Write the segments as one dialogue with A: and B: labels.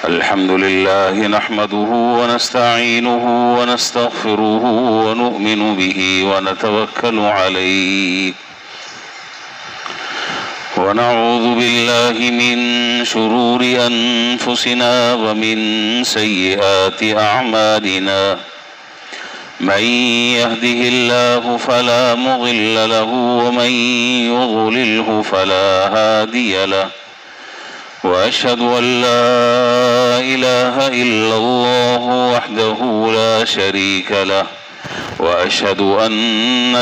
A: الحمد لله نحمده ونستعينه ونستغفره ونؤمن به ونتوكل عليه ونعوذ بالله من شرور أنفسنا ومن سيئات أعمالنا من يهده الله فلا مضل له ومن يضلله فلا هادي له وأشهد أن لا إله إلا الله وحده لا شريك له وأشهد أن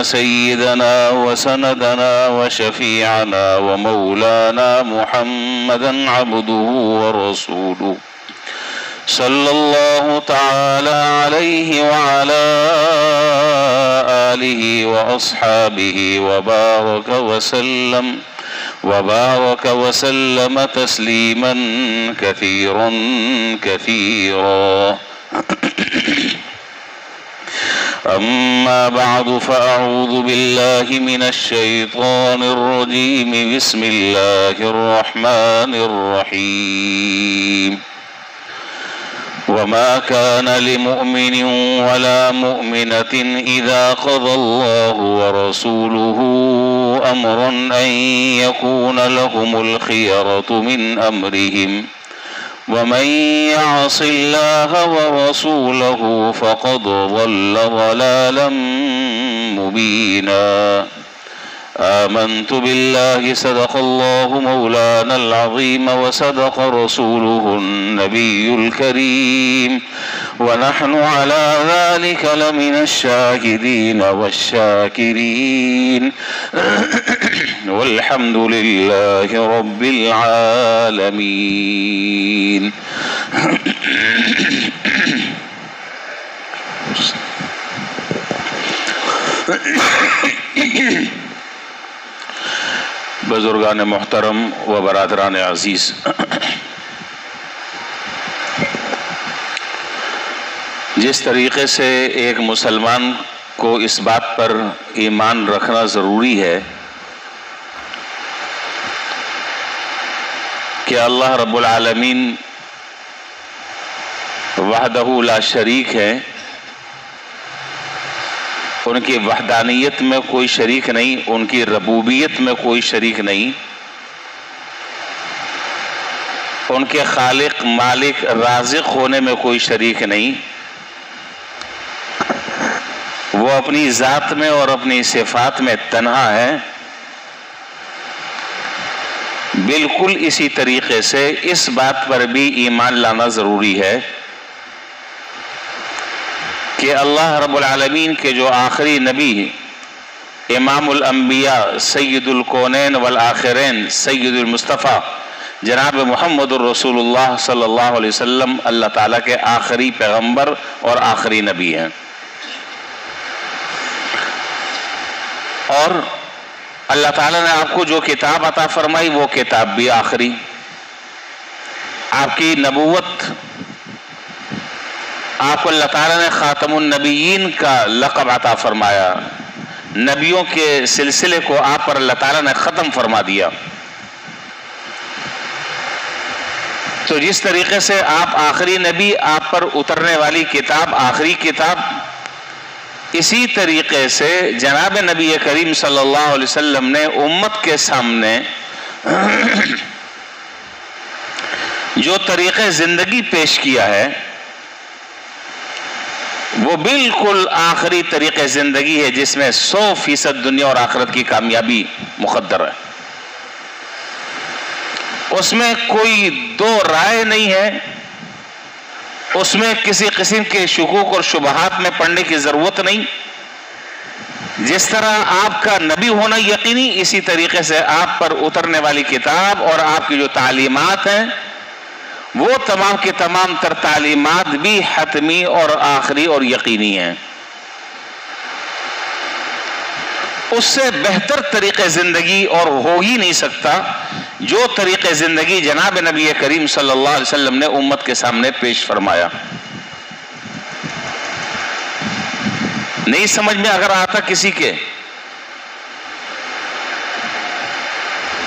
A: سيدنا وسندنا وشفيعنا ومولانا محمدا عبده ورسوله صلى الله تعالى عليه وعلى آله وأصحابه وبارك وسلم تسليما كثيرا كثيرا. أما بعد فأعوذ بالله من الشيطان الرجيم. بسم الله الرحمن الرحيم. وما كان لمؤمن ولا مؤمنة إذا قضى الله ورسوله أمرا أن يكون لهم الخيرة من أمرهم ومن يعص الله ورسوله فقد ضل ضلالا مبينا. آمنت بالله صدق الله مولانا العظيم وصدق رسوله النبي الكريم ونحن على ذلك لمن الشاهدين والشاكرين والحمد لله رب العالمين. بزرگان محترم و برادران عزیز، جس طریقے سے ایک مسلمان کو اس بات پر ایمان رکھنا ضروری ہے کہ اللہ رب العالمین وحدہ لا شریک ہے، ان کی وحدانیت میں کوئی شریک نہیں، ان کی ربوبیت میں کوئی شریک نہیں، ان کے خالق مالک رازق ہونے میں کوئی شریک نہیں، وہ اپنی ذات میں اور اپنی صفات میں تنہا ہے۔ بالکل اسی طریقے سے اس بات پر بھی ایمان لانا ضروری ہے کہ اللہ رب العالمین کے جو آخری نبی امام الانبیاء سید الکونین والآخرین سید المصطفیٰ جناب محمد الرسول اللہ صلی اللہ علیہ وسلم اللہ تعالیٰ کے آخری پیغمبر اور آخری نبی ہیں، اور اللہ تعالیٰ نے آپ کو جو کتاب عطا فرمائی وہ کتاب بھی آخری، آپ کی نبوت، آپ کو اللہ تعالیٰ نے خاتم النبیین کا لقب عطا فرمایا، نبیوں کے سلسلے کو آپ پر اللہ تعالیٰ نے ختم فرما دیا۔ تو جس طریقے سے آپ آخری نبی، آپ پر اترنے والی کتاب آخری کتاب، اسی طریقے سے جناب نبی کریم صلی اللہ علیہ وسلم نے امت کے سامنے جو طریقے زندگی پیش کیا ہے وہ بالکل آخری طریقے زندگی ہے، جس میں 100% دنیا اور آخرت کی کامیابی مقدر ہے۔ اس میں کوئی دو رائے نہیں ہے، اس میں کسی قسم کے شکوک اور شبہات میں پڑنے کی ضرورت نہیں۔ جس طرح آپ کا نبی ہونا یقینی، اسی طریقے سے آپ پر اترنے والی کتاب اور آپ کی جو تعلیمات ہیں وہ تمام کے تمام تر تعلیمات بھی حتمی اور آخری اور یقینی ہیں۔ اس سے بہتر طریقے زندگی اور ہو ہی نہیں سکتا جو طریقے زندگی جناب نبی کریم صلی اللہ علیہ وسلم نے امت کے سامنے پیش فرمایا۔ نہیں سمجھ میں اگر آتا کسی کے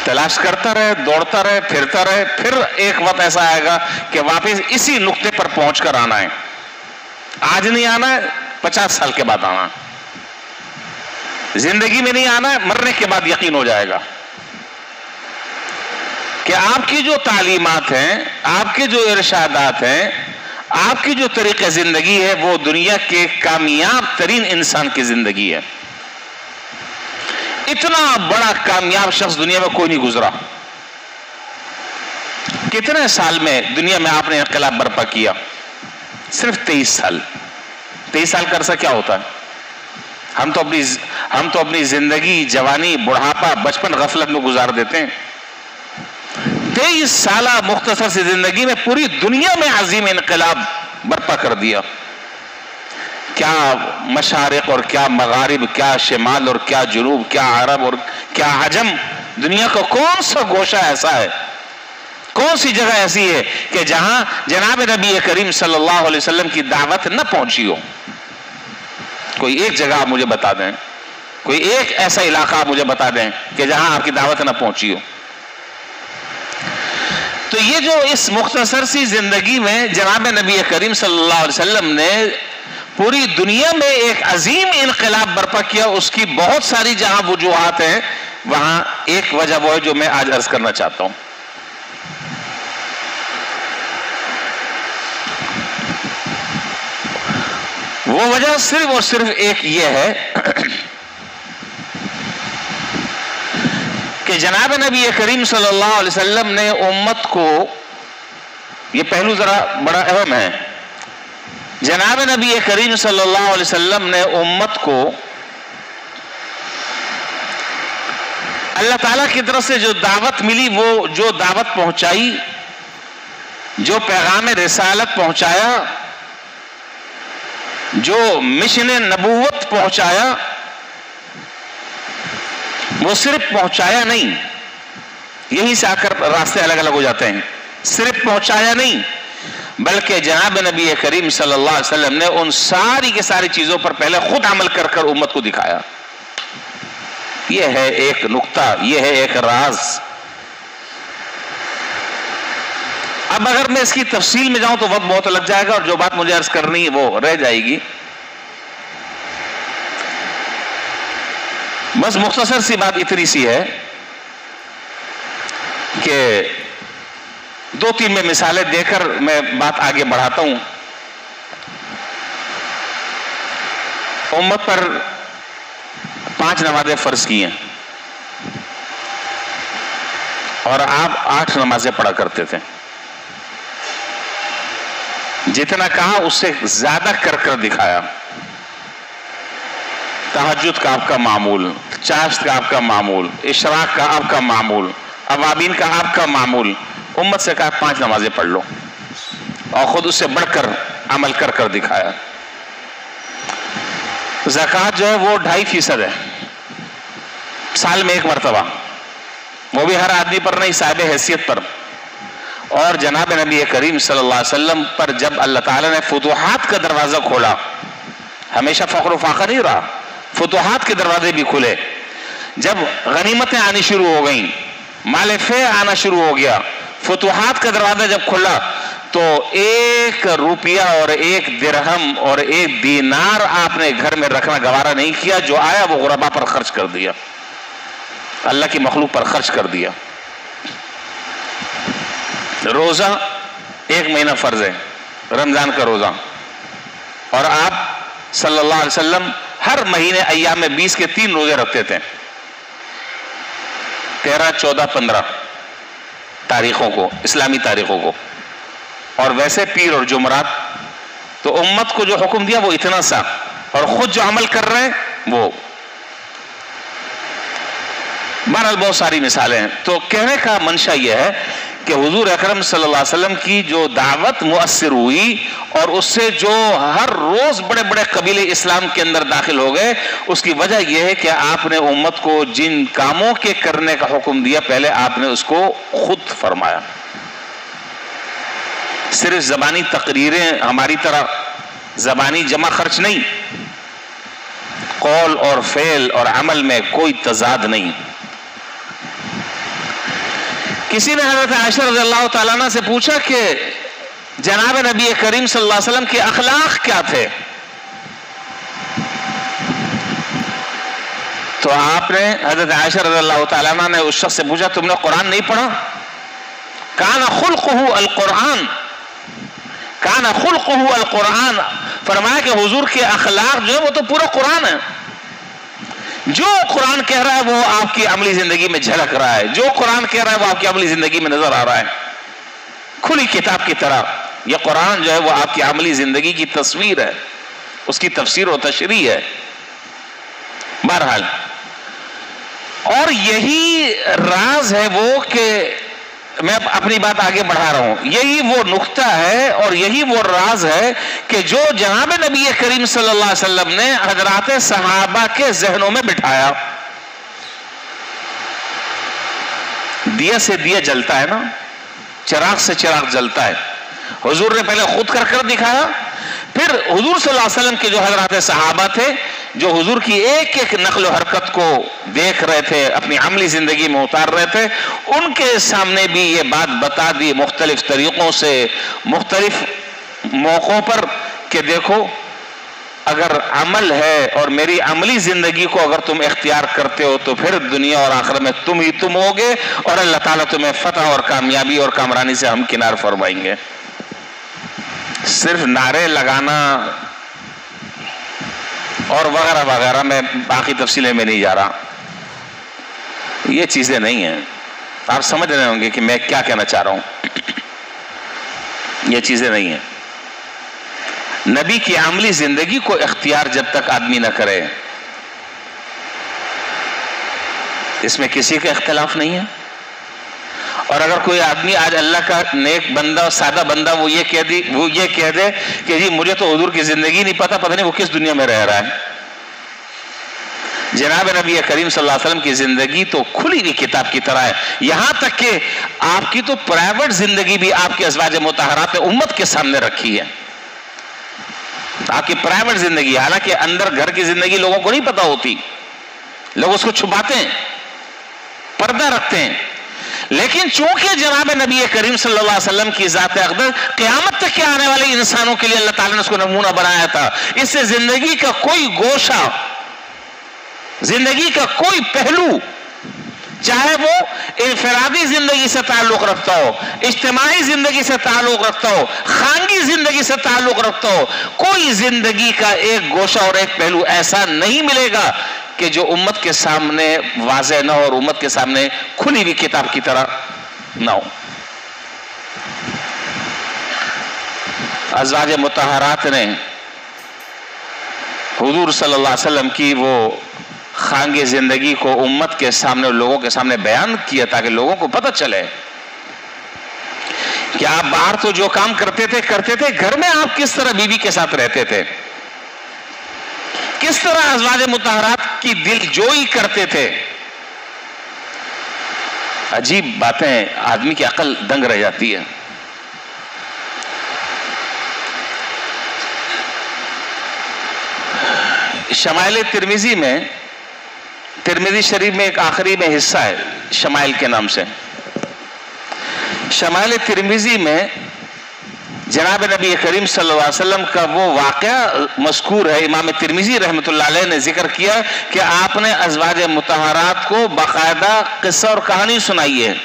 A: तलाश करता रहे, दौड़ता रहे, फिरता रहे, फिर एक वक्त ऐसा आएगा कि वापस इसी नुक्ते पर पहुंचकर आना है। आज नहीं आना है, 50 साल के बाद आना, जिंदगी में नहीं आना है, मरने के बाद यकीन हो जाएगा कि आपकी जो तालीमात हैं, आपके जो इरशादात हैं, आपकी जो तरीक़े जिंदगी है, वो दुनिया के कामयाब तरीन इंसान की जिंदगी है। इतना बड़ा कामयाब शख्स दुनिया में कोई नहीं गुजरा। कितने साल में दुनिया में आपने इनकलाब बर्पा किया? सिर्फ 23 साल। 23 साल का अरसा क्या होता है? हम तो अपनी जिंदगी, जवानी, बुढ़ापा, बचपन गफलत में गुजार देते हैं। 23 साल मुख्तसर सी जिंदगी में पूरी दुनिया में अजीम इनकलाब बर्पा कर दिया। क्या मशारिक और क्या मगारिब, क्या शिमाल और क्या जुनूब, क्या अरब और क्या अजम, दुनिया का कौन सा गोशा ऐसा है, कौन सी जगह ऐसी है कि जहां जनाब नबी करीम सल्लल्लाहु अलैहि वसल्लम की दावत न पहुंची हो? कोई एक जगह आप मुझे बता दें, कोई एक ऐसा इलाका आप मुझे बता दें कि जहां आपकी दावत न पहुंची हो। तो ये जो इस मुख्तसर सी जिंदगी में जनाब नबी करीम सल्लल्लाहु अलैहि वसल्लम ने पूरी दुनिया में एक अजीम इनकलाब बर्पा किया, उसकी बहुत सारी जहां वजूहात हैं, वहां एक वजह वो है जो मैं आज अर्ज करना चाहता हूं। वो वजह सिर्फ और सिर्फ एक ये है कि जनाब नबी करीम सल्लल्लाहु अलैहि वसल्लम ने उम्मत को, ये पहलू जरा बड़ा अहम है, जनाब नबी करीम सल्लल्लाहु अलैहि वसल्लम ने उम्मत को अल्लाह ताला की तरफ से जो दावत मिली, वो जो दावत पहुंचाई, जो पैगाम रिसालत पहुंचाया, जो मिशन नबूवत पहुंचाया, वो सिर्फ पहुंचाया नहीं, यहीं से आकर रास्ते अलग अलग हो जाते हैं, सिर्फ पहुंचाया नहीं, बल्कि जनाब नबी करीम सल्लल्लाहु अलैहि वसल्लम ने उन सारी की सारी चीजों पर पहले खुद अमल कर कर उम्मत को दिखाया। यह है एक नुक्ता, यह है एक राज। अब अगर मैं इसकी तफसील में जाऊं तो वक्त बहुत लग जाएगा और जो बात मुझे अर्ज करनी है वो रह जाएगी। बस मुख्तसर सी बात इतनी सी है कि 2-3 में मिसालें देकर मैं बात आगे बढ़ाता हूं। उम्मत पर 5 नमाजें फर्ज की हैं और आप 8 नमाजें पढ़ा करते थे। जितना कहा उससे ज्यादा कर कर दिखाया। तहज्जुद का आपका मामूल, चाश्त का आपका मामूल, इशराक का आपका मामूल, अवाबीन का आपका मामूल। उम्मत से कहा 5 नमाजें पढ़ लो और खुद उससे बढ़कर अमल कर कर दिखाया। ज़कात जो है वो 2.5% है, साल में 1 मरतबा, वो भी हर आदमी पर नहीं, साहिब हैसियत पर। और जनाब नबी करीम सल्लल्लाहु अलैहि वसल्लम पर जब अल्लाह ताला ने फुतूहात का दरवाजा खोला, हमेशा फख्र फाखा नहीं रहा, फुतूहात के दरवाजे भी खुले। जब गनीमतें आनी शुरू हो गई, माल फे आना शुरू हो गया, फुतूहात का दरवाजा जब खुला तो 1 रुपया और 1 दिरहम और 1 दीनार आपने घर में रखना गवारा नहीं किया। जो आया वो गुरबा पर खर्च कर दिया, अल्लाह की मखलूक पर खर्च कर दिया। रोजा 1 महीना फर्ज है, रमजान का रोजा, और आप सल्लल्लाहु अलैहि वसल्लम हर महीने अय्याम में 20 के 3 रोजे रखते थे, 13, 14, 15 तारीखों को, इस्लामी तारीखों को, और वैसे पीर और जुमरात। तो उम्मत को जो हुक्म दिया वो इतना सा, और खुद जो अमल कर रहे हैं वो। बहरहाल बहुत सारी मिसालें हैं। तो कहने का मंशा यह है कि हुजूर अकरम सल्लल्लाहु अलैहि वसल्लम की जो दावत मुअस्सिर हुई और उससे जो हर रोज बड़े बड़े कबीले इस्लाम के अंदर दाखिल हो गए, उसकी वजह यह है कि आपने उम्मत को जिन कामों के करने का हुक्म दिया, पहले आपने उसको खुद फरमाया। सिर्फ जबानी तकरीरें हमारी तरह जबानी जमा खर्च नहीं, कौल और फेल और अमल में कोई तजाद नहीं। किसी ने हजरत आयशा रज़ी अल्लाह ताला अन्हा से पूछा कि जनाब नबी करीम सल्लल्लाहु अलैहि वसल्लम के अखलाक क्या थे, तो आपने हजरत आयशा रज़ी अल्लाह ताला अन्हा ने उस शख्स से पूछा, तुमने कुरान नहीं पढ़ा? काना खुल्कुहु अल कुरान, काना खुल्कुहु अल कुरान, फरमाया कि हुजूर के अखलाक जो है वो तो पूरा कुरान है। जो कुरान कह रहा है वो आपकी अमली जिंदगी में झलक रहा है, जो कुरान कह रहा है वो आपकी अमली जिंदगी में नजर आ रहा है, खुली किताब की तरह। यह कुरान जो है वो आपकी अमली जिंदगी की तस्वीर है, उसकी तफसीर और तशरीह है। बहरहाल, और यही राज है वो कि मैं अपनी बात आगे बढ़ा रहा हूं, यही वो नुक्ता है और यही वो राज है कि जो जनाब नबी करीम सल्लल्लाहु अलैहि वसल्लम ने हजरात सहाबा के जहनों में बिठाया। दिया से दिया जलता है ना, चिराग से चिराग जलता है। हुजूर ने पहले खुद कर दिखाया, फिर हुजूर सल्लल्लाहु अलैहि वसल्लम के जो हजरात सहाबा थे, जो हुजूर की एक एक नक्ल हरकत को देख रहे थे, अपनी अमली जिंदगी में उतार रहे थे, उनके सामने भी ये बात बता दी मुख्तलिफ तरीकों से, मुख्तलिफ मौकों पर कि देखो, अगर अमल है और मेरी अमली जिंदगी को अगर तुम इख्तियार करते हो तो फिर दुनिया और आखिरत में तुम ही तुम होगे और अल्लाह ताला तुम्हें फतह और कामयाबी और कामरानी से हम किनार फरमाएंगे। सिर्फ नारे लगाना और वगैरह वगैरह, मैं बाकी तफसीलें में नहीं जा रहा, ये चीजें नहीं हैं। आप समझ रहे होंगे कि मैं क्या कहना चाह रहा हूं। ये चीजें नहीं हैं। नबी की अमली जिंदगी को इख्तियार जब तक आदमी न करे, इसमें किसी का इख्तिलाफ नहीं है। और अगर कोई आदमी आज अल्लाह का नेक बंदा, सादा बंदा, वो ये कह दे कि जी मुझे तो हुजूर की जिंदगी नहीं पता नहीं वो किस दुनिया में रह रहा है। जनाब नबी करीम सल्लल्लाहु अलैहि वसल्लम की जिंदगी तो खुली हुई किताब की तरह है। यहां तक कि आपकी तो प्राइवेट जिंदगी भी आपके अज़वाज मुतहरात उम्मत के सामने रखी है। आपकी प्राइवेट जिंदगी, हालांकि अंदर घर की जिंदगी लोगों को नहीं पता होती, लोग उसको छुपाते हैं, पर्दा रखते हैं। लेकिन चूंकि जनाब नबी करीम सल्लल्लाहु अलैहि वसल्लम की ज़ात अक़दस क़यामत तक के आने वाले इंसानों के लिए अल्लाह ताला ने उसको नमूना बनाया था। इससे जिंदगी का कोई गोशा, जिंदगी का कोई पहलू, चाहे वो इनफरादी जिंदगी से ताल्लुक रखता हो, इज्तिमाई जिंदगी से ताल्लुक रखता हो, खानगी जिंदगी से ताल्लुक रखता हो, कोई जिंदगी का एक गोशा और एक पहलू ऐसा नहीं मिलेगा कि जो उम्मत के सामने वाज़ेह ना हो और उम्मत के सामने खुली हुई किताब की तरह ना हो। अज़वाज मुतहरात ने हुजूर सल्लल्लाहु अलैहि वसल्लम की वो खांगे जिंदगी को उम्मत के सामने, लोगों के सामने बयान किया ताकि लोगों को पता चले कि आप बाहर तो जो काम करते थे, घर में आप किस तरह बीवी के साथ रहते थे, किस तरह अज़वाज मुतहरात की दिलजोई करते थे। अजीब बातें, आदमी की अकल दंग रह जाती है। शमाइल तिरमिजी में, तिरमिजी शरीफ में एक आखिरी में हिस्सा है शमाइल के नाम से। शमाइल तिरमिजी में जनाब नबी करीम सल्लल्लाहु अलैहि वसल्लम का वो वाक़या मज़कूर है। इमाम तिरमिजी रहमतुल्लाह अलैह ने जिक्र किया कि आपने अज़वाज मुतहरात को बाकायदा किस्सा और कहानी सुनाई है,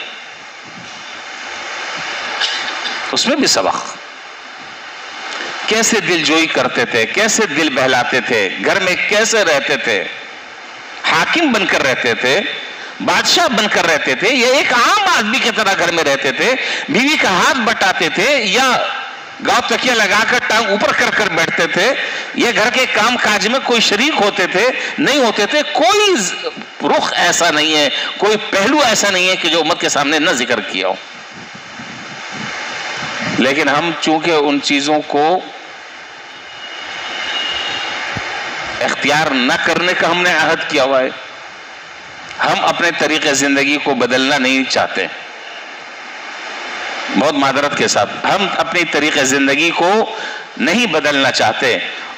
A: उसमें भी सबक, कैसे दिलजोई करते थे, कैसे दिल बहलाते थे, घर में कैसे रहते थे, हाकिम बनकर रहते थे, बादशाह बनकर रहते थे, ये एक आम आदमी की तरह घर में रहते थे, बीवी का हाथ बटाते थे या गांव तकिया लगाकर टांग ऊपर कर कर बैठते थे, ये घर के काम काज में कोई शरीक होते थे नहीं होते थे। कोई रुख ऐसा नहीं है, कोई पहलू ऐसा नहीं है कि जो उम्मत के सामने न जिक्र किया हो। लेकिन हम चूंकि उन चीजों को इख्तियार न करने का हमने अहद किया हुआ है, हम अपने तरीके जिंदगी को बदलना नहीं चाहते। बहुत मादरत के साथ हम अपनी तरीके जिंदगी को नहीं बदलना चाहते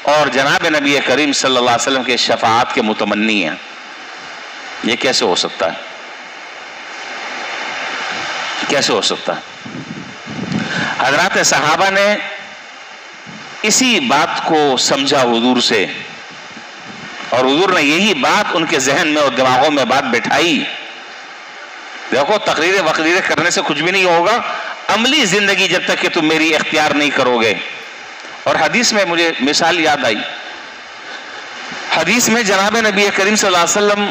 A: और जनाब नबी करीम सल्लल्लाहु अलैहि वसल्लम के शफाअत के मुतमन्नी हैं। ये कैसे हो सकता है? कैसे हो सकता? हजरात सहाबा ने इसी बात को समझा हुजूर से, और हुजूर ने यही बात उनके जहन में और दिमागों में बात बिठाई। देखो, तकरीरें वकरीरें करने से कुछ भी नहीं होगा, अमली जिंदगी जब तक कि तुम मेरी इख्तियार नहीं करोगे। और हदीस में मुझे मिसाल याद आई, हदीस में जनाब नबी करीम सल्लल्लाहु अलैहि वसल्लम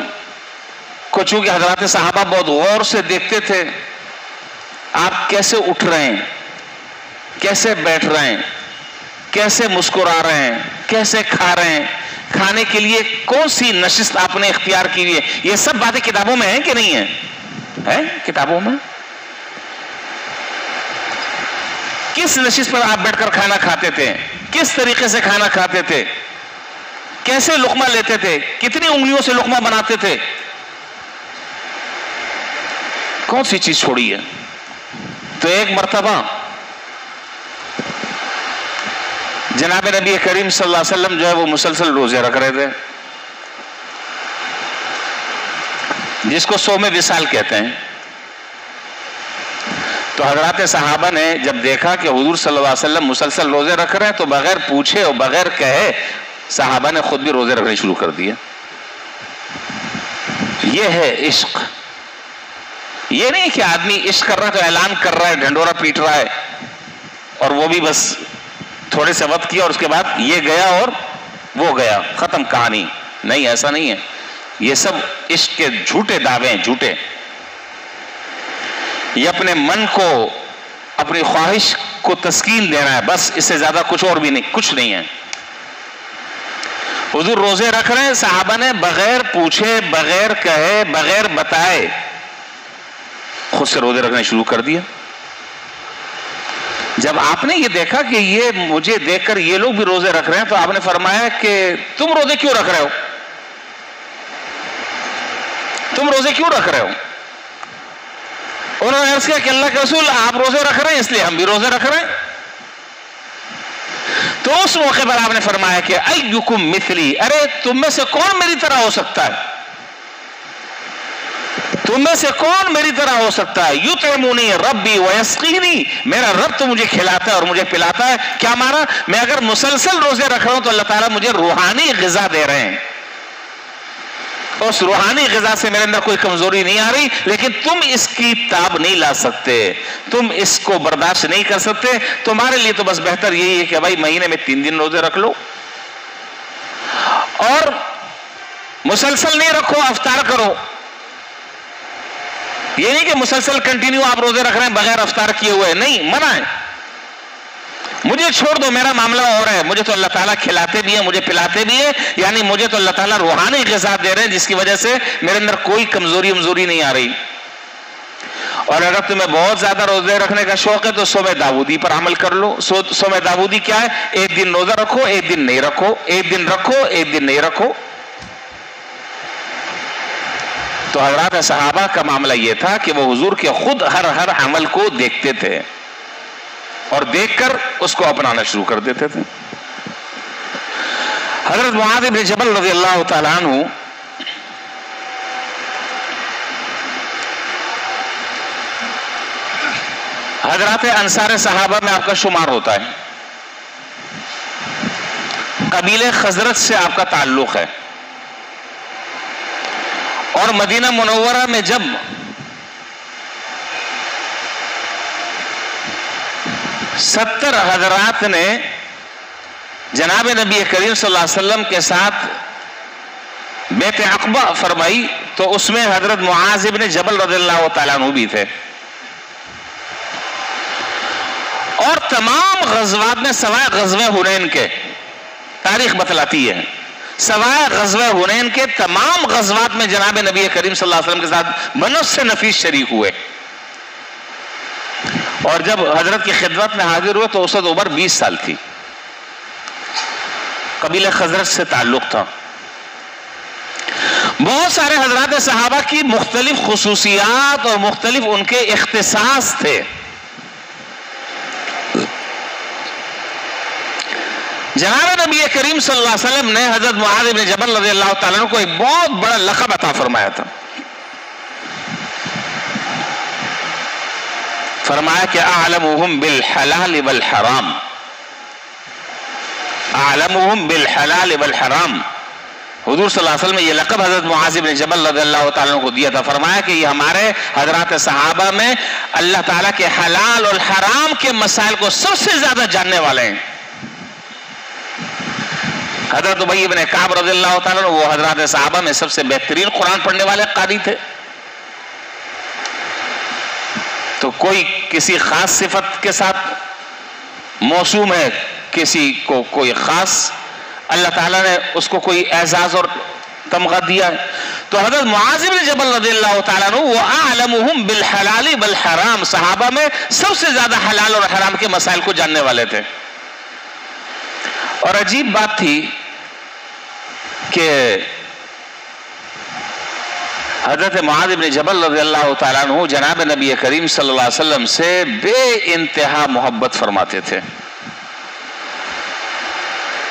A: को चूंकि हजरात सहाबा बहुत गौर से देखते थे, आप कैसे उठ रहे हैं, कैसे बैठ रहे हैं, कैसे मुस्कुरा रहे हैं, कैसे खा रहे हैं, खाने के लिए कौन सी नशिस्त आपने इख्तियार की हुई है, ये सब बातें किताबों में हैं कि नहीं है? है किताबों में। किस नशिस्त पर आप बैठकर खाना खाते थे, किस तरीके से खाना खाते थे, कैसे लुकमा लेते थे, कितनी उंगलियों से लुकमा बनाते थे, कौन सी चीज छोड़ी है? तो एक मर्तबा जनाब नबी करीम सल्लल्लाहु अलैहि वसल्लम जो है वो मुसलसल रोजे रख रहे थे, जिसको सोमे विसाल कहते हैं। तो हजरात सहाबा ने जब देखा कि हुजूर सल्लल्लाहु अलैहि वसल्लम मुसलसल रोजे रख रहे हैं, तो बगैर पूछे और बगैर कहे सहाबा ने खुद भी रोजे रखने शुरू कर दिए। यह है इश्क। ये नहीं कि आदमी इश्क कर रहा है तो ऐलान कर रहा है, ढंडोरा पीट रहा है, और वो भी बस थोड़े से वक्त किया और उसके बाद ये गया और वो गया, खत्म कहानी। नहीं, ऐसा नहीं है। ये सब इश्क के झूठे दावे हैं, झूठे। ये अपने मन को, अपनी ख्वाहिश को तस्कीन देना है, बस, इससे ज्यादा कुछ और भी नहीं, कुछ नहीं है। हुजूर रोजे रख रहे हैं, सहाबा ने बगैर पूछे, बगैर कहे, बगैर बताए खुद से रोजे रखने शुरू कर दिया। जब आपने ये देखा कि ये मुझे देखकर ये लोग भी रोजे रख रहे हैं, तो आपने फरमाया कि तुम रोजे क्यों रख रहे हो, तुम रोजे क्यों रख रहे हो? उन्होंने अर्ज किया कि अल्लाह के रसूल, आप रोजे रख रहे हैं इसलिए हम भी रोजे रख रहे हैं। तो उस मौके पर आपने फरमाया कि अय्युकुम मिथली, अरे तुम में से कौन मेरी तरह हो सकता है, तुम में से कौन मेरी तरह हो सकता है? युतइमुनी रब्बी व यस्कीनी, मेरा रब तो मुझे खिलाता है और मुझे पिलाता है। क्या माना? मैं अगर मुसलसल रोजे रख रहा हूं तो अल्लाह ताला मुझे रूहानी ग़िज़ा दे रहे हैं, उस रूहानी ग़िज़ा से मेरे अंदर कोई कमजोरी नहीं आ रही, लेकिन तुम इसकी ताब नहीं ला सकते, तुम इसको बर्दाश्त नहीं कर सकते। तुम्हारे लिए तो बस बेहतर यही है कि भाई महीने में 3 दिन रोजे रख लो, और मुसलसल नहीं रखो, अफ्तार करो। ये नहीं कि मुसलसल कंटिन्यू आप रोजे रख रहे हैं बगैर अफ्तार किए हुए, नहीं, मना है। मुझे छोड़ दो, मेरा मामला और है, मुझे तो अल्लाह ताला खिलाते भी है, मुझे पिलाते भी है, यानी मुझे तो अल्लाह ताला रूहानी ग़िज़ा दे रहे हैं, जिसकी वजह से मेरे अंदर कोई कमजोरी नहीं आ रही। और अगर तुम्हें बहुत ज्यादा रोजे रखने का शौक है तो सोमे दाऊदी पर अमल कर लो। सोमे दाऊदी क्या है? एक दिन रोजा रखो, एक दिन नहीं रखो, एक दिन रखो, एक दिन नहीं रखो। तो हज़रात सहाबा का मामला यह था कि वो हुजूर के खुद हर अमल को देखते थे और देखकर उसको अपनाना शुरू कर देते थे। हज़रत मुआज़ इब्न जबल रज़ियल्लाहु ताला अन्हु हज़रात अंसार सहाबा में आपका शुमार होता है, कबीले खजरत से आपका ताल्लुक है। और मदीना मुनव्वरा में जब सत्तर हजरात ने जनाब नबी करीम सल्लल्लाहु अलैहि वसल्लम के साथ बैत अक़बा फरमाई, तो उसमें हजरत मुआज़ इब्न जबल रज़ियल्लाहु ताला अन्हु भी थे। और तमाम ग़ज़वात में सवाए ग़ज़वे हुनैन के, तारीख बतलाती है, सवाए ग़ज़वे हुनैन के तमाम ग़ज़वात में जनाब नबी करीम सल्लल्लाहु अलैहि वसल्लम के साथ बनफ़्स नफ़ीस शरीक हुए। और जब हजरत की खिदमत में हाजिर हुए तो औसत उम्र 20 साल थी, कबीले खजरत से ताल्लुक था। बहुत सारे हजरात सहाबा की मुख्तलिफ खुसूसियात और मुख्तलिफ उनके इख्तिसास थे। जनाब नबी करीम सल्लल्लाहु अलैहि वसल्लम ने हजरत मुआज़ इब्न जबल रज़ियल्लाहु ताला अन्हु को एक बहुत बड़ा लक़ब अता फरमाया था। فرمایا کہ اعلمہم بالحلال والحرام، اعلمہم بالحلال والحرام. حضور صلی اللہ علیہ وسلم نے یہ لقب حضرت معاذ بن جبل رضی اللہ تعالیٰ عنہ کو دیا تھا. فرمایا کہ یہ ہمارے حضرات صحابہ میں اللہ تعالیٰ کے حلال اور حرام کے مسائل کو سب سے زیادہ جاننے والے ہیں. حضرت ابی بن کعب رضی اللہ تعالیٰ عنہ وہ حضرات صحابہ میں سب سے بہترین قرآن پڑھنے والے قاری تھے. تو کوئی کسی خاص صفت کے ساتھ موسوم ہے، کسی کو کوئی خاص اللہ تعالیٰ نے اس کو کوئی اعزاز اور تمغہ دیا ہے. تو حضرت معاذ بن جبل رضی اللہ تعالیٰ عنہ وہ اعلمہم بالحلال والحرام، صحابہ میں سب سے زیادہ حلال اور حرام کے مسائل کو جاننے والے تھے. اور عجیب بات تھی کہ حضرت معاذ بن جبل رضی اللہ تعالیٰ عنہ جناب نبی کریم صلی اللہ علیہ وسلم سے بے انتہا محبت فرماتے تھے،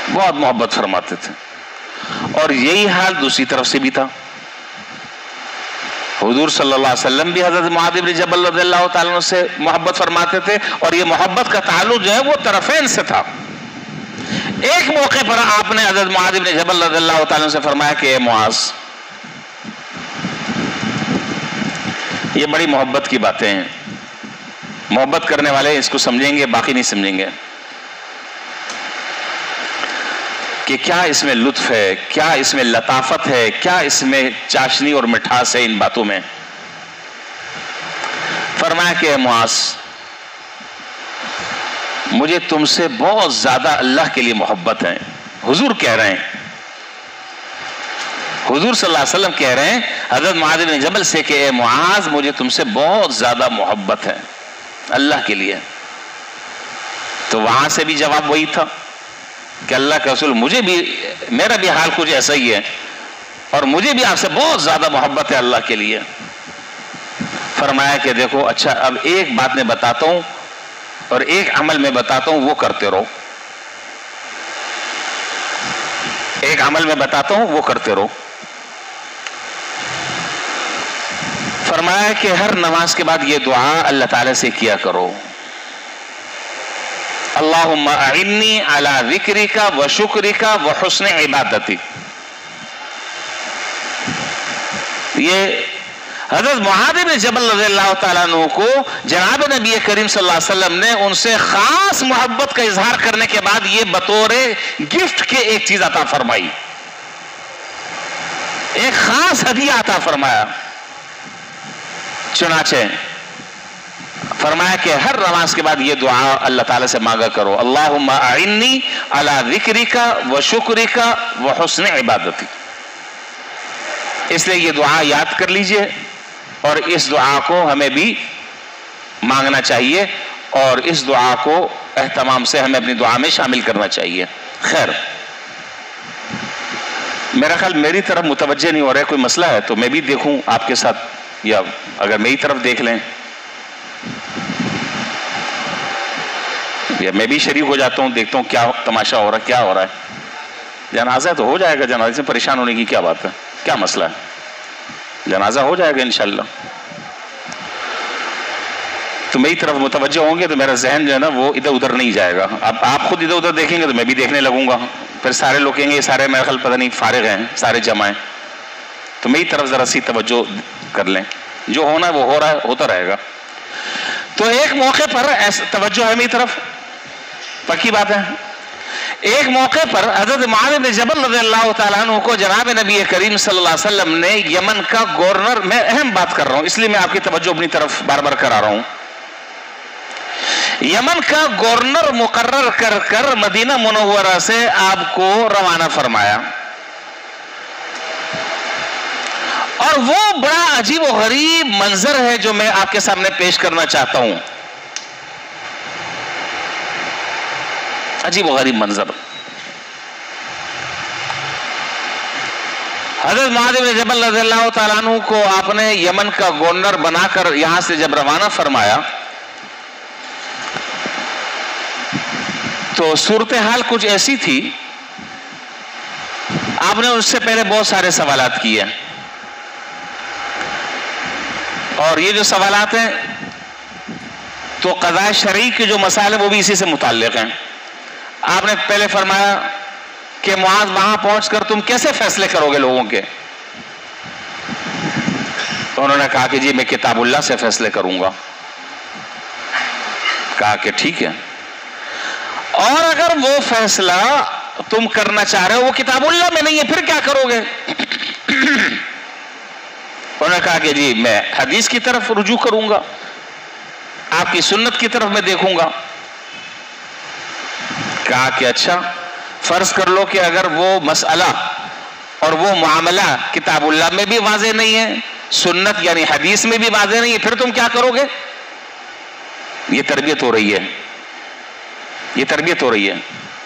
A: بہت محبت فرماتے تھے. اور یہی حال دوسری طرف سے بھی تھا. حضور صلی اللہ علیہ وسلم بھی حضرت معاذ بن جبل رضی اللہ تعالیٰ عنہ سے محبت فرماتے تھے، اور یہ محبت کا تعلق جو ہے وہ طرفین سے تھا. ایک موقع پر آپ نے حضرت معاذ بن جبل رضی اللہ تعالیٰ عنہ سے فرمایا کہ اے معاذ، یہ بڑی محبت کی باتیں ہیں، محبت کرنے والے اس کو سمجھیں گے، باقی نہیں سمجھیں گے کہ کیا اس میں لطف ہے، کیا اس میں لطافت ہے، کیا اس میں چاشنی اور مٹھاس ہے ان باتوں میں. فرمایا کہ اے معاذ، مجھے تم سے بہت زیادہ اللہ کے لیے محبت ہے. حضور کہہ رہے ہیں، حضور صلی اللہ علیہ وسلم کہہ رہے ہیں حضرت معاذ بن جبل سے کہ اے معاذ، مجھے تم سے بہت زیادہ محبت ہے اللہ کے لیے. تو وہاں سے بھی جواب وہی تھا کہ اللہ کے رسول، مجھے بھی، میرا بھی حال کچھ ایسا ہی ہے، اور مجھے بھی آپ سے بہت زیادہ محبت ہے اللہ کے لیے. فرمایا کہ دیکھو، اچھا اب ایک بات میں بتاتا ہوں اور ایک عمل میں بتاتا ہوں، وہ کرتے رہو. ایک عمل میں بتاتا ہوں، وہ کرتے رہو. فرمایا کہ ہر نماز کے بعد یہ دعا اللہ تعالیٰ سے کیا کرو، اللہم اعنی علی ذکرک و شکرک و حسن عبادتی. یہ حضرت معاذ بن جبل رضی اللہ تعالیٰ عنہ کو جناب نبی کریم صلی اللہ علیہ وسلم نے ان سے خاص محبت کا اظہار کرنے کے بعد یہ بطور گفٹ کے ایک چیز عطا فرمائی، ایک خاص ہدیہ عطا فرمایا. چنانچہ فرمایا کہ ہر نماز کے بعد یہ دعا اللہ تعالیٰ سے مانگا کرو، اللہم اعنی علی ذکرک و شکرک و حسن عبادتی. اس لیے یہ دعا یاد کر لیجئے، اور اس دعا کو ہمیں بھی مانگنا چاہیے، اور اس دعا کو اہتمام سے ہمیں اپنی دعا میں شامل کرنا چاہیے. خیر، میرا خیال میری طرف متوجہ نہیں ہو رہا ہے، کوئی مسئلہ ہے تو میں بھی دیکھوں آپ کے ساتھ، یا اگر میری طرف دیکھ لیں، یا میں بھی شریک ہو جاتا ہوں، دیکھتا ہوں کیا تماشا ہو رہا ہے، کیا ہو رہا ہے. جنازہ تو ہو جائے گا، جنازے سے پریشان ہونے کی کیا بات ہے، کیا مسئلہ ہے، جنازہ ہو جائے گا انشاءاللہ. تو میری طرف متوجہ ہوں گے تو میرا ذہن جو ہے نا وہ ادھر ادھر نہیں جائے گا. اب آپ خود ادھر ادھر دیکھیں گے تو میں بھی دیکھنے لگوں گا، پھر سارے لوگ کہیں گے یہ سارے میرا خیال پتہ نہیں فارغ ہیں، سارے جمع ہیں. تو میری طرف ذرا سی توجہ کر لیں، جو ہونا ہے وہ ہو رہا ہے، ہوتا رہے گا. تو ایک موقع پر توجہ ہے میری طرف، پکی بات ہے. ایک موقع پر حضرت معاذ بن جبل رضی اللہ تعالیٰ عنہ کو جناب نبی کریم صلی اللہ علیہ وسلم نے یمن کا گورنر، میں اہم بات کر رہا ہوں اس لیے میں آپ کی توجہ اپنی طرف بار بار کرا رہا ہوں، یمن کا گورنر مقرر کر کر مدینہ منورہ سے آپ کو روانہ فرمایا. اور وہ بڑا عجیب و غریب منظر ہے جو میں آپ کے سامنے پیش کرنا چاہتا ہوں. عجیب و غریب منظر. حضرت معاذ بن جبل رضی اللہ تعالیٰ عنہ کو آپ نے یمن کا گورنر بنا کر یہاں سے جب روانہ فرمایا تو صورتحال کچھ ایسی تھی، آپ نے اس سے پہلے بہت سارے سوالات کیے، اور یہ جو سوالات ہیں تو قضاء شرعی کے جو مسائل ہیں وہ بھی اسی سے متعلق ہیں. آپ نے پہلے فرمایا کہ معاذ وہاں پہنچ کر تم کیسے فیصلے کرو گے لوگوں کے؟ تو انہوں نے کہا کہ جی میں کتاب اللہ سے فیصلے کروں گا. کہا کہ ٹھیک ہے، اور اگر وہ فیصلہ تم کرنا چاہ رہے ہو وہ کتاب اللہ میں نہیں ہے پھر کیا کرو گے؟ انہوں نے کہا کہ جی میں حدیث کی طرف رجوع کروں گا، آپ کی سنت کی طرف میں دیکھوں گا. کہا کہ اچھا فرض کر لو کہ اگر وہ مسئلہ اور وہ معاملہ کتاب اللہ میں بھی واضح نہیں ہے، سنت یعنی حدیث میں بھی واضح نہیں ہے، پھر تم کیا کرو گے؟ یہ تربیت ہو رہی ہے، یہ تربیت ہو رہی ہے.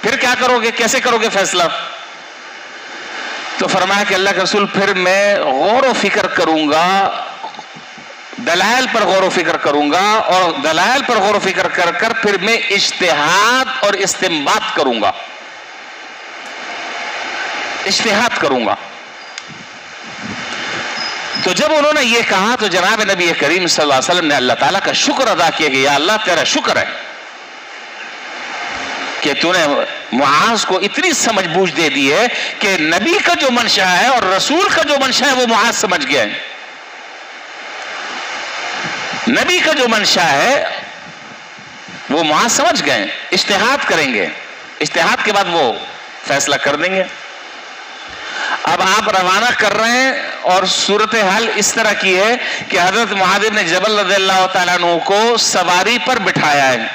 A: پھر کیا کرو گے، کیسے کرو گے فیصلہ؟ تو فرمایا کہ اللہ کے رسول پھر میں غور و فکر کروں گا، دلائل پر غور و فکر کروں گا، اور دلائل پر غور و فکر کر کر پھر میں اجتہاد اور استنباط کروں گا، اجتہاد کروں گا. تو جب انہوں نے یہ کہا تو جناب نبی کریم صلی اللہ علیہ وسلم نے اللہ تعالیٰ کا شکر ادا کیا کہ یا اللہ تیرا شکر ہے کہ تو نے معاذ کو اتنی سمجھ بوجھ دے دی ہے کہ نبی کا جو منشا ہے اور رسول کا جو منشا ہے وہ معاذ سمجھ گیا ہے. نبی کا جو منشا ہے وہ معاذ سمجھ گئے، اجتہاد کریں گے، اجتہاد کے بعد وہ فیصلہ کر دیں گے. اب آپ روانہ کر رہے ہیں اور صورتحال اس طرح کی ہے کہ حضرت معاذ بن جبل رضی اللہ تعالیٰ عنہ کو سواری پر بٹھایا ہے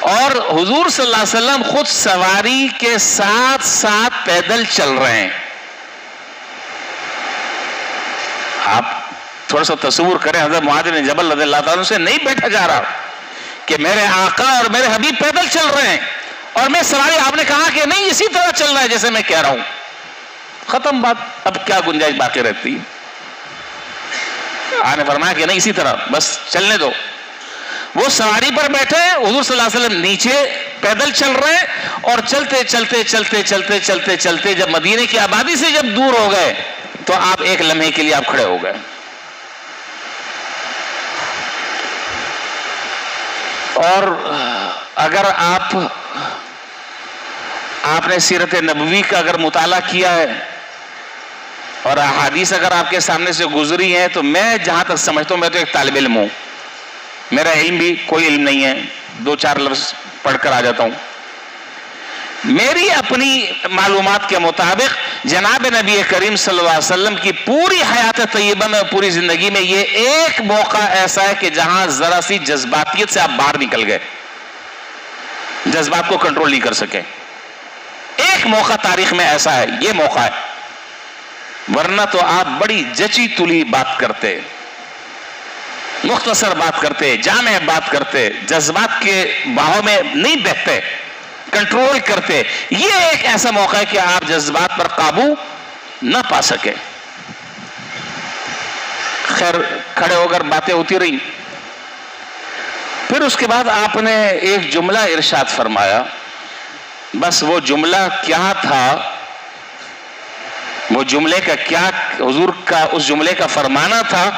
A: اور حضور صلی اللہ علیہ وسلم خود سواری کے ساتھ ساتھ پیدل چل رہے ہیں. آپ تھوڑا سا تصور کریں، حضرت معاذ بن جبل رضی اللہ تعالیٰ عنہ سے نہیں بیٹھا جا رہا کہ میرے آقا اور میرے حبیب پیدل چل رہے ہیں اور میں سواری، آپ نے کہا کہ نہیں اسی طرح چل رہا ہے جیسے میں کہہ رہا ہوں. ختم بات، اب کیا گنجائش باقی رہتی ہے؟ آپ نے فرمایا کہ نہیں اسی طرح بس چلنے دو. وہ سواری پر بیٹھے، حضور صلی اللہ علیہ وسلم نیچے پیدل چل رہے ہیں اور چلتے چلتے چلتے چلتے چلتے چلتے جب مدینے کی آبادی سے جب دور ہو گئے تو آپ ایک لمحے کے لیے آپ کھڑے ہو گئے. اور اگر آپ نے سیرت نبوی کا اگر مطالعہ کیا ہے اور احادیث اگر آپ کے سامنے سے گزری ہیں تو میں جہاں تک سمجھتا ہوں، میں تو ایک طالب علم ہوں، میرا علم بھی کوئی علم نہیں ہے، 2-4 لفظ پڑھ کر آ جاتا ہوں. میری اپنی معلومات کے مطابق جناب نبی کریم صلی اللہ علیہ وسلم کی پوری حیات طیبہ میں، پوری زندگی میں یہ ایک موقع ایسا ہے کہ جہاں ذرا سی جذباتیت سے آپ باہر نکل گئے، جذبات کو کنٹرول نہیں کر سکے. ایک موقع تاریخ میں ایسا ہے، یہ موقع ہے، ورنہ تو آپ بڑی جچی تلی بات کرتے، مختصر بات کرتے، جامع بات کرتے، جذبات کے بہاؤ میں نہیں بہتے، کنٹرول کرتے. یہ ایک ایسا موقع ہے کہ آپ جذبات پر قابو نہ پا سکے. خیر کھڑے ہو کر باتیں ہوتی رہی. پھر اس کے بعد آپ نے ایک جملہ ارشاد فرمایا. بس وہ جملہ کیا تھا، وہ جملے کا کیا، حضور کا اس جملے کا فرمانا تھا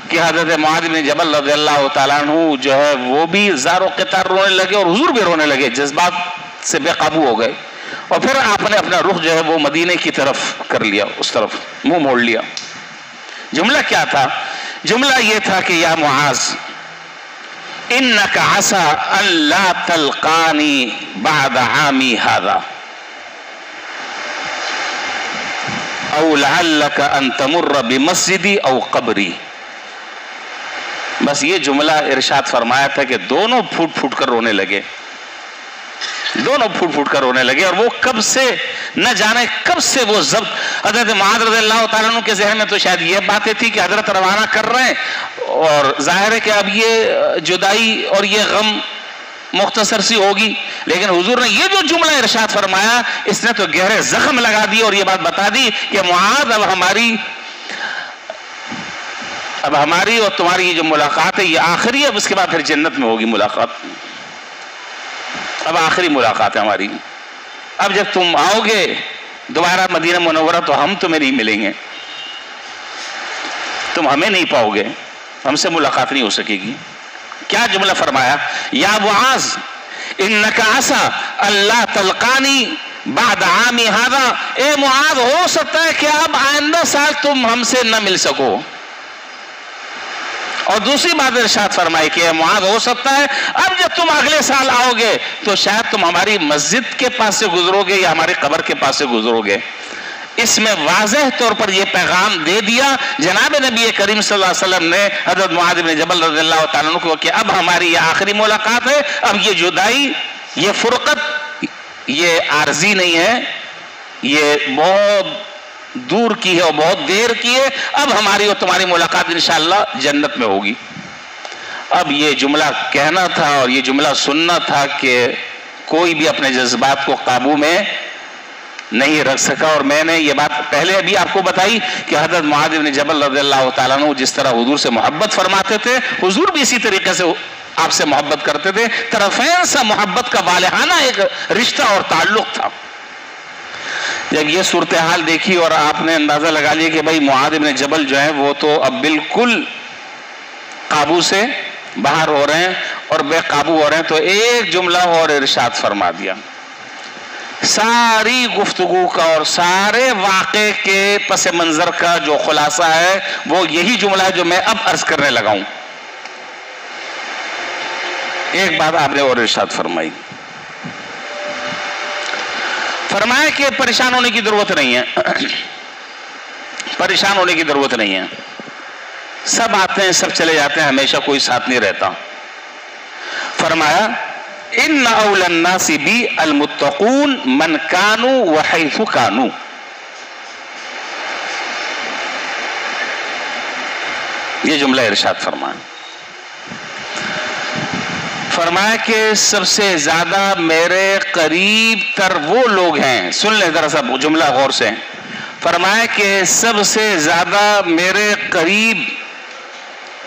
A: کہ حضرت معاذ بن جبل رضی اللہ تعالیٰ عنہ جو ہے وہ بھی زار و قطار رونے لگے اور حضور بھی رونے لگے، جذبات سے بے قابو ہو گئے. اور پھر آپ نے اپنا رخ جو ہے وہ مدینے کی طرف کر لیا، اس طرف منہ موڑ لیا. جملہ کیا تھا؟ جملہ یہ تھا کہ یا معاذ انک عسى ان لا تلقانی بعد عامی هذا او لعلک ان تمر بمسجدی او قبری. بس یہ جملہ ارشاد فرمایا تھا کہ دونوں پھوٹ پھوٹ کر رونے لگے، دونوں پھوٹ پھوٹ کر رونے لگے. اور وہ کب سے نہ جانے کب سے وہ ضبط حضرت معاذ رضی اللہ تعالیٰ عنہ کے ذہن میں تو شاید یہ باتیں تھی کہ حضرت روانہ کر رہے ہیں اور ظاہر ہے کہ اب یہ جدائی اور یہ غم مختصر سی ہوگی، لیکن حضور نے یہ جو جملہ ارشاد فرمایا اس نے تو گہرے زخم لگا دی اور یہ بات بتا دی کہ معاذ اب ہماری اور تمہاری یہ جو ملاقات ہے یہ آخری ہے، اب اس کے بعد پھر جنت میں ہوگی ملاقات. اب آخری ملاقات ہے ہماری. اب جب تم آؤ گے دوبارہ مدینہ منورہ تو ہم تمہیں نہیں ملیں گے، تم ہمیں نہیں پاؤ گے، ہم سے ملاقات نہیں ہو سکے گی. क्या जुमला फरमाया, या मुआज इन्नका असा अल्लाह तलकानी बाद आमी हादा, ए मुआज हो सकता है कि अब आइंदा साल तुम हमसे न मिल सको। और दूसरी बात इरशाद फरमाई कि मुआज हो सकता है अब जब तुम अगले साल आओगे तो शायद तुम हमारी मस्जिद के पास से गुजरोगे या हमारी कब्र के पास से गुजरोगे। इसमें वाज़ेह तौर पर यह पैगाम दे दिया जनाब नबी करीम सल्लल्लाहु अलैहि वसल्लम ने हज़रत मुआज़ इब्न जबल रज़ियल्लाहु ताला अन्हु को कि अब हमारी यह आखिरी मुलाकात है, अब ये जुदाई, ये फुरकत, ये आर्जी नहीं है, ये बहुत दूर की है और बहुत देर की है, अब हमारी और तुम्हारी मुलाकात इंशाअल्लाह जन्नत में होगी। अब ये जुमला कहना था और ये जुमला सुनना था कि कोई भी अपने जज्बात को काबू में नहीं रख सका। और मैंने ये बात पहले अभी आपको बताई कि हज़रत मुआज़ इब्न जबल रज़ियल्लाहु ताला अन्हु जिस तरह हुजूर से मोहब्बत फरमाते थे, हुजूर भी इसी तरीके से आपसे मोहब्बत करते थे। तरफ़ैन सा मोहब्बत का वालिहाना एक रिश्ता और ताल्लुक था। जब ये सूरत हाल देखी और आपने अंदाजा लगा लिया कि भाई मुआज़ इब्न जबल जो है वो तो अब बिल्कुल काबू से बाहर हो रहे हैं और बेकाबू हो रहे हैं, तो एक जुमला और इरशाद फरमा दिया। सारी गुफ्तगू का और सारे वाक़े के पस मंजर का जो खुलासा है वो यही जुमला है जो मैं अब अर्ज करने लगा हूं। एक बात आपने और इरशाद फरमाई, फरमाया कि परेशान होने की जरूरत नहीं है, परेशान होने की जरूरत नहीं है, सब आते हैं सब चले जाते हैं, हमेशा कोई साथ नहीं रहता। फरमाया इन्ना औलन नासी बी अल मुत्तकून मन कानू व हैसु कानू। ये जुमला इरशाद फरमाया कि सबसे ज्यादा मेरे करीब तर वो लोग हैं, सुन ले जरा सा जुमला गौर से। फरमाया कि सबसे ज्यादा मेरे करीब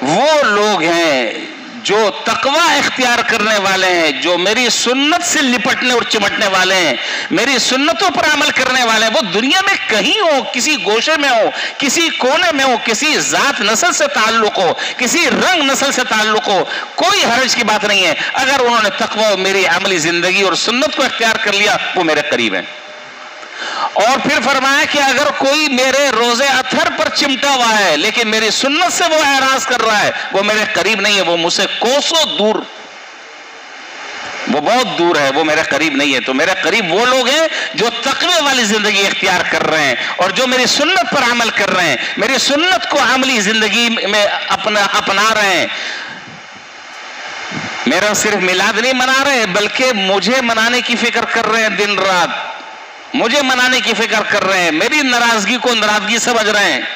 A: वो लोग हैं जो तकवा इख्तियार करने वाले हैं, जो मेरी सुन्नत से लिपटने और चिमटने वाले हैं, मेरी सुन्नतों पर अमल करने वाले हैं। वो दुनिया में कहीं हो, किसी गोशे में हो, किसी कोने में हो, किसी जात नस्ल से ताल्लुक हो, किसी रंग नस्ल से ताल्लुक हो, कोई हर्ज की बात नहीं है। अगर उन्होंने तकवा और मेरी अमली जिंदगी और सुन्नत को इख्तियार कर लिया वो मेरे करीब है। और फिर फरमाया कि अगर कोई मेरे रोजे अथर पर चिमटा हुआ है लेकिन मेरी सुन्नत से वो एराज कर रहा है वो मेरे करीब नहीं है, वो मुझसे कोसों दूर, वो बहुत दूर है, वो मेरे करीब नहीं है। तो मेरे करीब वो लोग हैं जो तकवे वाली जिंदगी इख्तियार कर रहे हैं और जो मेरी सुन्नत पर अमल कर रहे हैं, मेरी सुन्नत को अमली जिंदगी में अपना रहे हैं। मेरा सिर्फ मिलाद नहीं मना रहे बल्कि मुझे मनाने की फिक्र कर रहे हैं, दिन रात मुझे मनाने की फिक्र कर रहे हैं, मेरी नाराजगी को नाराजगी समझ रहे हैं,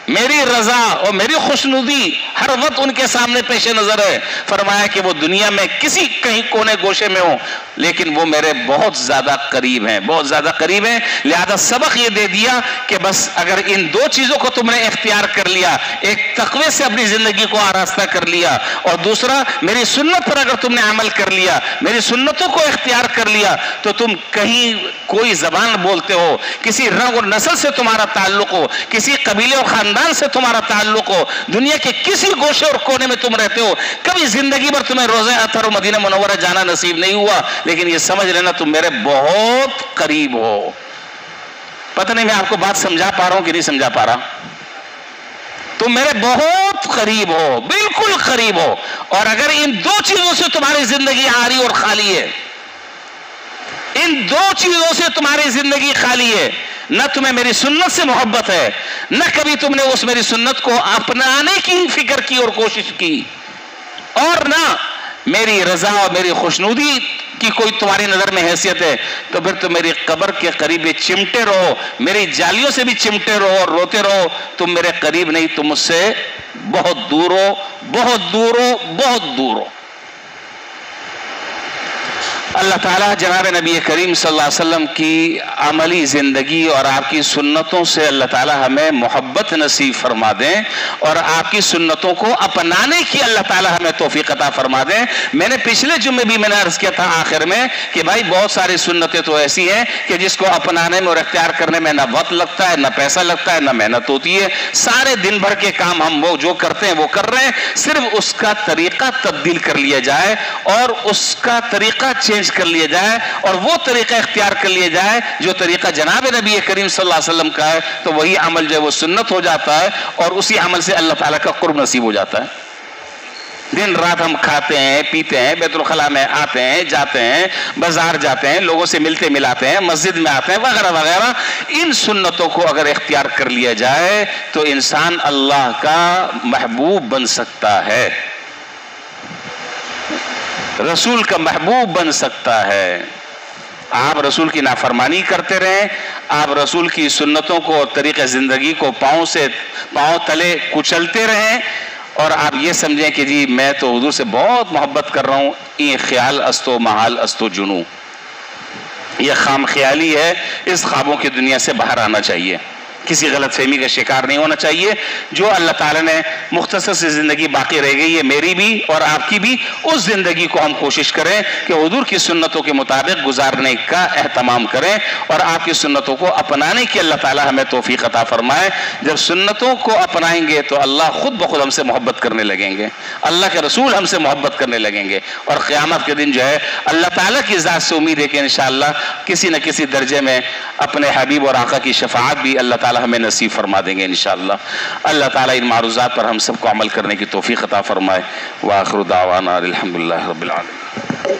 A: मेरी रजा और मेरी खुशनुदी हर वक्त उनके सामने पेश नजर है। फरमाया कि वो दुनिया में किसी कहीं कोने गोशे में हो लेकिन वो मेरे बहुत ज्यादा करीब हैं, बहुत ज्यादा करीब हैं। लिहाजा सबक ये दे दिया कि बस अगर इन दो चीजों को तुमने इख्तियार कर लिया, एक तकवे से अपनी जिंदगी को आरास्ता कर लिया और दूसरा मेरी सुन्नत पर अगर तुमने अमल कर लिया, मेरी सुन्नतों को इख्तियार कर लिया, तो तुम कहीं कोई जबान बोलते हो, किसी रंग और नस्ल से तुम्हारा ताल्लुक हो, किसी कबीले और खानदान से तुम्हारा ताल्लुक हो, दुनिया के किसी गोशे और कोने में तुम रहते हो, कभी जिंदगी भर तुम्हें रोज़े अतर और मदीना मुनव्वरा जाना नसीब नहीं हुआ, लेकिन ये समझ लेना तुम मेरे बहुत करीब हो। पता नहीं मैं आपको बात समझा पा रहा हूं कि नहीं समझा पा रहा। तुम मेरे बहुत करीब हो, बिल्कुल करीब हो। और अगर इन दो चीजों से तुम्हारी जिंदगी आरी और खाली है, इन दो चीजों से तुम्हारी जिंदगी खाली है, न तुम्हें मेरी सुन्नत से मोहब्बत है, न कभी तुमने उस मेरी सुन्नत को अपनाने की फिक्र की और कोशिश की, और न मेरी रजा और मेरी खुशनुदी की कोई तुम्हारी नजर में हैसियत है, तो फिर तुम मेरी कब्र के करीब चिमटे रहो, मेरी जालियों से भी चिमटे रहो और रोते रहो। तुम मेरे करीब नहीं, तुम मुझसे बहुत दूर हो, बहुत दूर हो, बहुत दूर हो। अल्लाह ताला जनाब नबी करीम सल्लल्लाहु अलैहि वसल्लम की अमली ज़िंदगी और आपकी सुन्नतों से अल्लाह ताला हमें मोहब्बत नसीब फरमा दें और आपकी सुन्नतों को अपनाने की अल्लाह ताला हमें तौफीक अता फरमा दें। मैंने पिछले जुम्मे भी मैंने अर्ज़ किया था आखिर में कि भाई बहुत सारी सुन्नतें तो ऐसी हैं कि जिसको अपनाने में और इख्तियार करने में ना वक्त लगता है, ना पैसा लगता है, ना मेहनत होती है। सारे दिन भर के काम हम वो जो करते हैं वो कर रहे हैं, सिर्फ उसका तरीका तब्दील कर लिया जाए और उसका तरीका चेंज कर लिया जाए और वो तरीका इख्तियार कर लिया जाए जो तरीका जनाब नबी करीम सल्लल्लाहु अलैहि वसल्लम का है, तो वही अमल जो है वो सुन्नत हो जाता है और उसी अमल से अल्लाह ताला का कुर्ब नसीब हो जाता है। दिन रात हम खाते हैं, पीते हैं, बैतुल खला में आते हैं, जाते हैं, बाजार जाते हैं, लोगों से मिलते मिलाते हैं, मस्जिद में आते हैं, वगैरह वगैरह। इन सुन्नतों को अगर इख्तियार कर लिया जाए तो इंसान अल्लाह का महबूब बन सकता है, रसूल का महबूब बन सकता है। आप रसूल की नाफरमानी करते रहें, आप रसूल की सुन्नतों को और तरीक़े ज़िंदगी को पाँव तले कुचलते रहें और आप ये समझें कि जी मैं तो हुजूर से बहुत मोहब्बत कर रहा हूँ, ये ख्याल अस्तो महाल अस्तो जुनू, ये खाम ख्याली है। इस ख्वाबों की दुनिया से बाहर आना चाहिए, किसी गलत फहमी का शिकार नहीं होना चाहिए। जो अल्लाह ताला ने मुख्तसर सी ज़िंदगी बाकी रह गई है, मेरी भी और आपकी भी, उस ज़िंदगी को हम कोशिश करें कि हुजूर की सुन्नतों के मुताबिक गुजारने का एहतमाम करें और आपकी सुन्नतों को अपनाने की अल्लाह ताला हमें तौफीक अता फरमाए। जब सुन्नतों को अपनाएंगे तो अल्लाह खुद ब खुद हमसे मोहब्बत करने लगेंगे, अल्लाह के रसूल हमसे मोहब्बत करने लगेंगे और क़यामत के दिन जो है अल्लाह ताला की ज़ात से उम्मीद है कि इंशाअल्लाह किसी न किसी दर्जे में अपने हबीब और आका की शफाअत भी अल्लाह ताला हमें नसीब फरमा देंगे इंशाअल्लाह। अल्लाह ताला इन मारूज़ात पर हम सबको अमल करने की तौफीक अता फरमाए। व आखिरु दावाना अल्हम्दुलिल्लाहि रब्बिल आलमीन।